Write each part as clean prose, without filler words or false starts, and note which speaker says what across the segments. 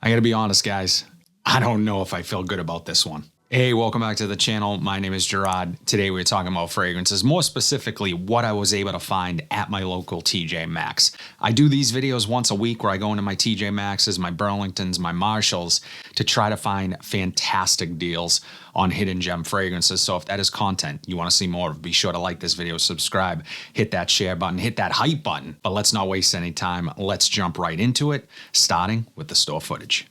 Speaker 1: I gotta be honest, guys. I don't know if I feel good about this one. Hey, welcome back to the channel. My name is Gerard. Today we're talking about fragrances, more specifically what I was able to find at my local TJ Maxx. I do these videos once a week where I go into my TJ Maxx's, my Burlingtons, my Marshalls to try to find fantastic deals on hidden gem fragrances. So if that is content you want to see more of, be sure to like this video, subscribe, hit that share button, hit that hype button. But let's not waste any time. Let's jump right into it, starting with the store footage.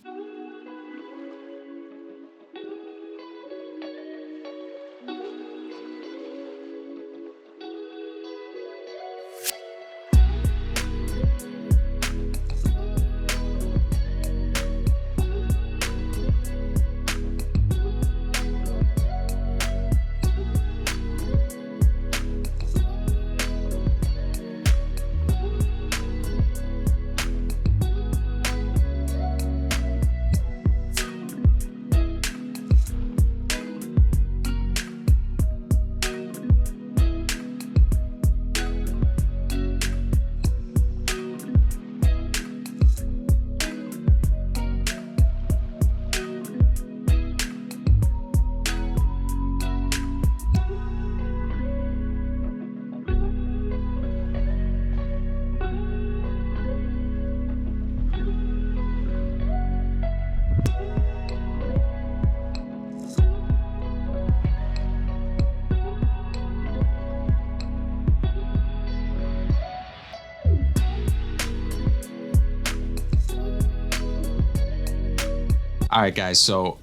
Speaker 1: All right, guys, so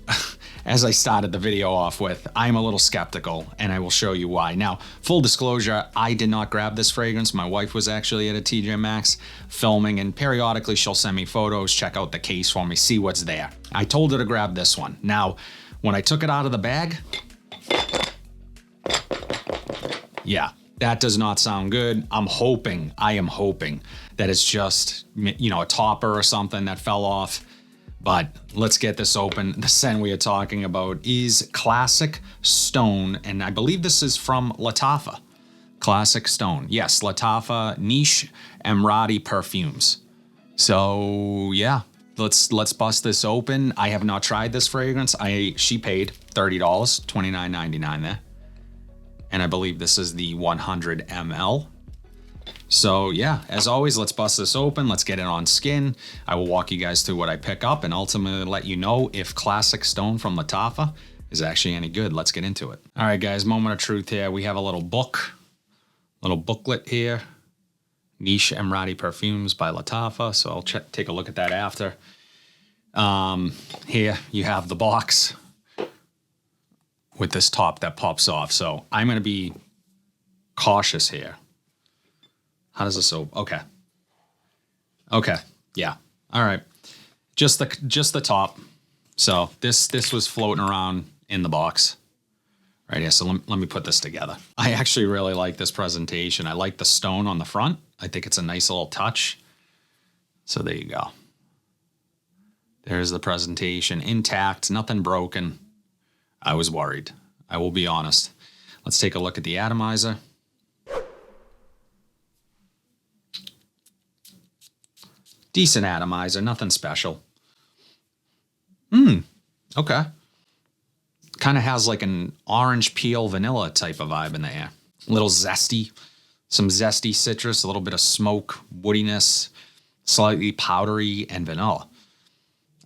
Speaker 1: as I started the video off with, I'm a little skeptical, and I will show you why. Now, full disclosure, I did not grab this fragrance. My wife was actually at a TJ Maxx filming, and periodically she'll send me photos, check out the case for me, see what's there. I told her to grab this one. Now, when I took it out of the bag, yeah, that does not sound good. I am hoping that it's just, you know, a topper or something that fell off. But let's get this open. The scent we are talking about is Classic Stone, and I believe this is from Lattafa. Classic Stone. Yes, Lattafa Niche Emirati Perfumes. So yeah, let's bust this open. I have not tried this fragrance. She paid $30, $29.99 there. And I believe this is the 100 ml. So yeah, as always, let's bust this open. Let's get it on skin. I will walk you guys through what I pick up and ultimately let you know if Classic Stone from Lattafa is actually any good. Let's get into it. All right, guys, moment of truth here. We have a little booklet here. Niche Emirati Perfumes by Lattafa. So I'll take a look at that after. Here you have the box with this top that pops off. So I'm going to be cautious here. How does this open? Okay. Yeah. All right. Just the top. So this was floating around in the box right here. So let me put this together. I actually really like this presentation. I like the stone on the front. I think it's a nice little touch. So there you go. There's the presentation, intact, nothing broken. I was worried. I will be honest. Let's take a look at the atomizer. Decent atomizer, nothing special. Okay. Kind of has like an orange peel vanilla type of vibe in the air. A little zesty, some zesty citrus, a little bit of smoke, woodiness, slightly powdery, and vanilla.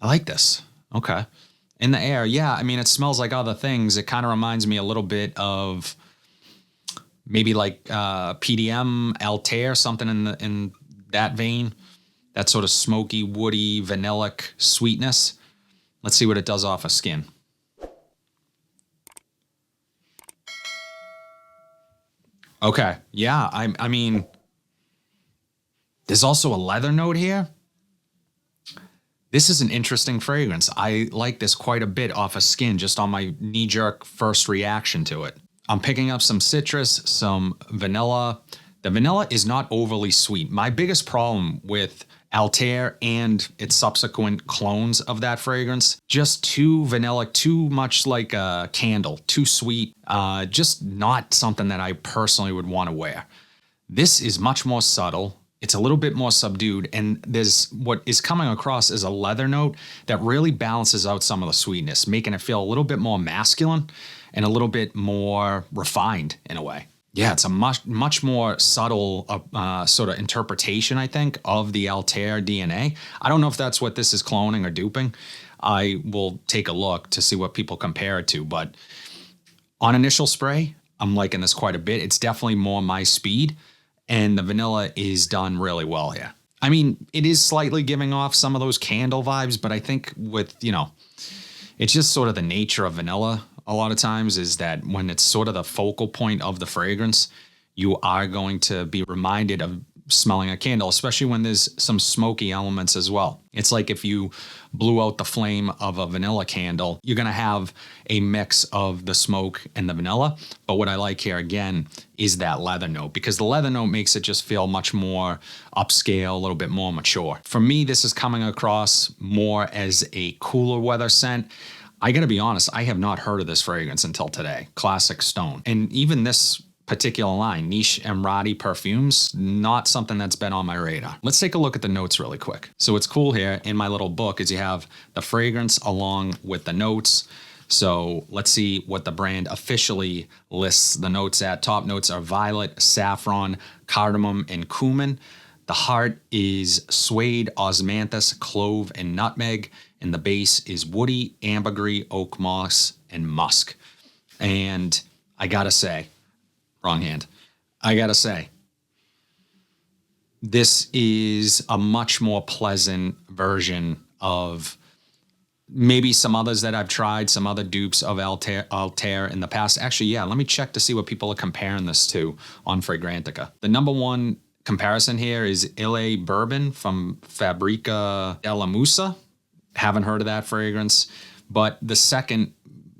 Speaker 1: I like this. Okay. In the air, yeah, I mean, it smells like other things. It kind of reminds me a little bit of maybe like PDM, Altair, something in that vein. That sort of smoky, woody, vanillic sweetness. Let's see what it does off of skin. Okay, yeah, I mean, there's also a leather note here. This is an interesting fragrance. I like this quite a bit off of skin, just on my knee-jerk first reaction to it. I'm picking up some citrus, some vanilla. The vanilla is not overly sweet. My biggest problem with Altair and its subsequent clones of that fragrance, just too vanillic, too much like a candle, too sweet, just not something that I personally would want to wear. This is much more subtle. It's a little bit more subdued, and there's what is coming across as a leather note that really balances out some of the sweetness, making it feel a little bit more masculine and a little bit more refined in a way. Yeah, it's a much more subtle sort of interpretation, I think, of the Altair DNA. I don't know if that's what this is cloning or duping. I will take a look to see what people compare it to, but on initial spray, I'm liking this quite a bit. It's definitely more my speed, and the vanilla is done really well here. I mean, it is slightly giving off some of those candle vibes, but I think with, it's just sort of the nature of vanilla a lot of times is that when it's sort of the focal point of the fragrance, you are going to be reminded of smelling a candle, especially when there's some smoky elements as well. It's like if you blew out the flame of a vanilla candle, you're going to have a mix of the smoke and the vanilla. But what I like here again is that leather note, because the leather note makes it just feel much more upscale, a little bit more mature. For me, this is coming across more as a cooler weather scent. I got to be honest, I have not heard of this fragrance until today, Classic Stone. And even this particular line, Niche Emirati Perfumes, not something that's been on my radar. Let's take a look at the notes really quick. So what's cool here in my little book is you have the fragrance along with the notes. So let's see what the brand officially lists the notes at. Top notes are violet, saffron, cardamom, and cumin. The heart is suede, osmanthus, clove, and nutmeg. And the base is woody, ambergris, oak moss, and musk. And I gotta say, wrong hand. I gotta say, this is a much more pleasant version of maybe some others that I've tried, some other dupes of Altair in the past. Actually, yeah, let me check to see what people are comparing this to on Fragrantica. The number one comparison here is Ile Bourbon from Fabrica della Musa. Haven't heard of that fragrance. But the second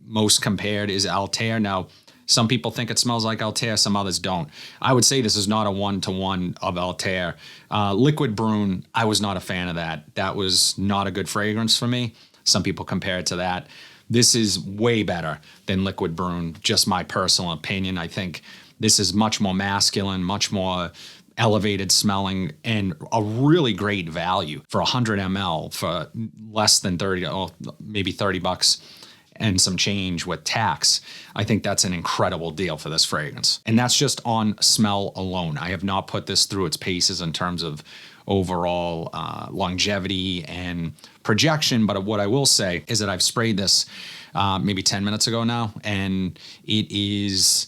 Speaker 1: most compared is Altair. Now, some people think it smells like Altair, some others don't. I would say this is not a one-to-one of Altair. Liquid Brune, I was not a fan of that. That was not a good fragrance for me. Some people compare it to that. This is way better than Liquid Brune, just my personal opinion. I think this is much more masculine, much more elevated smelling, and a really great value for 100 ml for less than 30, maybe $30 and some change with tax. I think that's an incredible deal for this fragrance. And that's just on smell alone. I have not put this through its paces in terms of overall longevity and projection. But what I will say is that I've sprayed this maybe 10 minutes ago now, and it is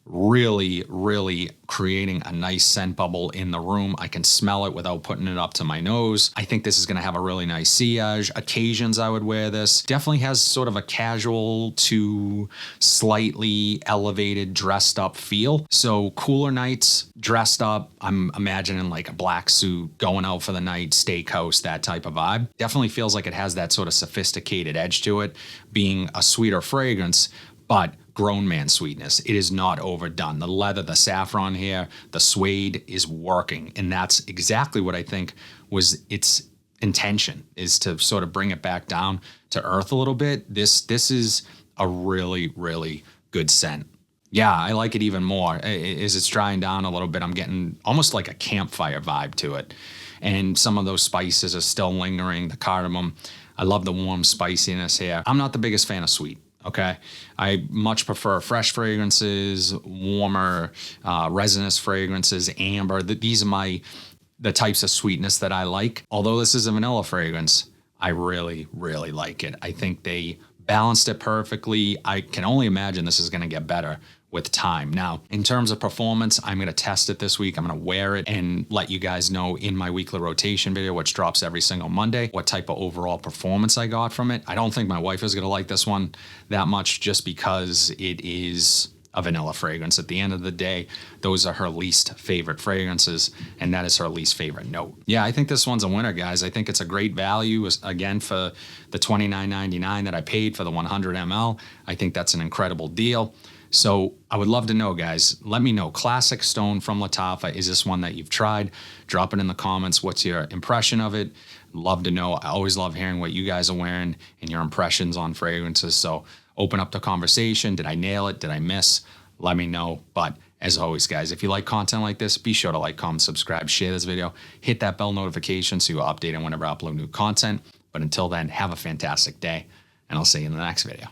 Speaker 1: really, really creating a nice scent bubble in the room. I can smell it without putting it up to my nose. I think this is going to have a really nice sillage. Occasions I would wear this. Definitely has sort of a casual to slightly elevated, dressed up feel. So cooler nights, dressed up, I'm imagining like a black suit, going out for the night, steakhouse, that type of vibe. Definitely feels like it has that sort of sophisticated edge to it, being a sweeter fragrance, but grown man sweetness. It is not overdone. The leather, the saffron here, the suede is working. And that's exactly what I think was its intention, is to sort of bring it back down to earth a little bit. This is a really, really good scent. Yeah, I like it even more. As it's drying down a little bit, I'm getting almost like a campfire vibe to it. And some of those spices are still lingering, the cardamom. I love the warm spiciness here. I'm not the biggest fan of sweet. Okay, I much prefer fresh fragrances, warmer, resinous fragrances, amber. These are the types of sweetness that I like. Although this is a vanilla fragrance, I really, really like it. I think they balanced it perfectly. I can only imagine this is going to get better with time. Now, in terms of performance, I'm going to test it this week. I'm going to wear it and let you guys know in my weekly rotation video, which drops every single Monday, what type of overall performance I got from it. I don't think my wife is going to like this one that much, just because it is a vanilla fragrance. At the end of the day, those are her least favorite fragrances, and that is her least favorite note. Yeah, I think this one's a winner, guys. I think it's a great value, again, for the $29.99 that I paid for the 100 ml. I think that's an incredible deal. So I would love to know, guys. Let me know. Classic Stone from Lattafa. Is this one that you've tried? Drop it in the comments. What's your impression of it? Love to know. I always love hearing what you guys are wearing and your impressions on fragrances. So open up the conversation. Did I nail it? Did I miss? Let me know. But As always, guys, if you like content like this, be sure to like, comment, subscribe, share this video, hit that bell notification so you're updated whenever I upload new content. But until then, have a fantastic day, and I'll see you in the next video.